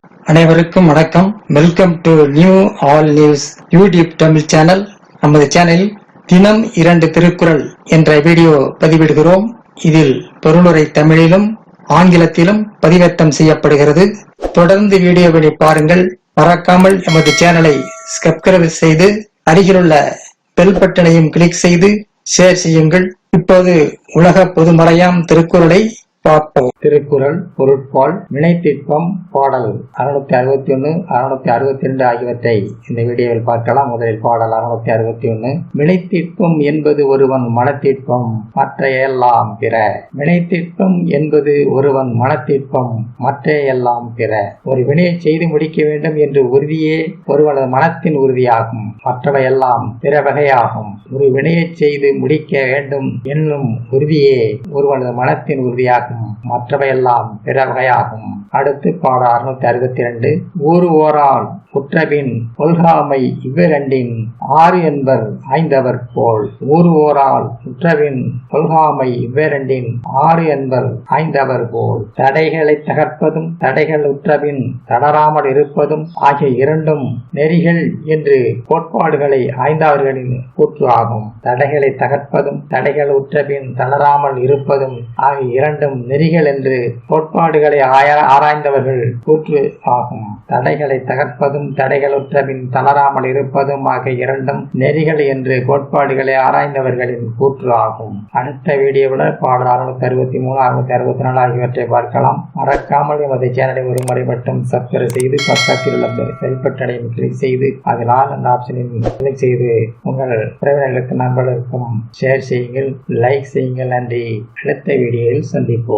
அனைவருக்கும் வணக்கம். Welcome to new all news YouTube Tamil channel. நமது சேனலில் தினம் 2 திருக்குறள் என்ற வீடியோ பதிவிடுகிறோம். இதில் பொருளுரை தமிழிலும் ஆங்கிலத்திலும் பதிவேற்றம் செய்யப்படுகிறது. தொடர்ந்து வீடியோவினை பாருங்கள். மறக்காமல் எமது சேனலை சப்ஸ்கிரைப் செய்து அருகிலுள்ள பெல் பட்டனையும் கிளிக் செய்து ஷேர் செய்யுங்கள். இப்போது உலக பொதுமறையாம் திருக்குறளை பார்ப்போம். திருக்குறள் பொருட்பால் வினைத்திட்பம் பாடல் 661 662 ஆகியவற்றை இந்த வீடியோவில் பார்க்கலாம். முதலில் பாடல் 661. வினைத்திட்பம் என்பது ஒருவன் மனத்திட்பம் மற்ற எல்லாம் பிற. வினைத்திட்பம் என்பது ஒருவன் மனத்திட்பம் மற்ற எல்லாம் பிற. ஒரு வினையை செய்து முடிக்க வேண்டும் என்று உறுதியே ஒருவனது மனத்தின் உறுதியாகும். மற்றவை எல்லாம் பிற வகையாகும். ஒரு வினையை செய்து முடிக்க வேண்டும் என்னும் உறுதியே ஒருவனது மனத்தின் உறுதியாகும். மற்றவையெல்லாம் பிற வகையாகும். அடுத்து பாட 662. ஊறு ஓரால் குற்றபின் கொள்காமை இவ்விரண்டின் ஆறு என்பர் ஆய்ந்தவர் போல். ஊறு ஓரால் குற்றபின் கொள்காமை இவ்விரண்டின் ஆறு என்பர் ஆய்ந்தவர் போல். தடைகளை தகர்ப்பதும் தடைகள் உற்றபின் தளராமல் இருப்பதும் ஆகிய இரண்டும் நெறிகள் என்று கோட்பாடுகளை ஆய்ந்தவர்களின் கூற்று ஆகும். தடைகளை தகர்ப்பதும் தடைகள் உற்றபின் தளராமல் இருப்பதும் ஆகிய இரண்டும் நெறிகள் என்று கோட்பாடுகளை ஆராய்ந்தவர்கள் கூற்று ஆகும். தடைகளை தகர்ப்பதும் தடைகளுற்றபின் தளராமல் இருப்பதும் ஆகிய இரண்டும் நெறிகள் என்று கோட்பாடுகளை ஆராய்ந்தவர்களின் கூற்று ஆகும். அடுத்த வீடியோவில் பாடல் 663 664 ஆகியவற்றை பார்க்கலாம். மறக்காமல் எமது சேனலை ஒரு முறை மட்டும் சப்ஸ்கிரைப் செய்து பக்கத்தில் உள்ள பெல் பட்டனையும் கிளிக் செய்து அதில் ஆல் என்ற ஆப்ஷனையும் கிளிக் செய்து உங்கள் உறவினர்களுக்கு நண்பர்களுக்கும் ஷேர் செய்யுங்கள், லைக் செய்யுங்கள். நன்றி. அடுத்த வீடியோவில் சந்திப்போம்.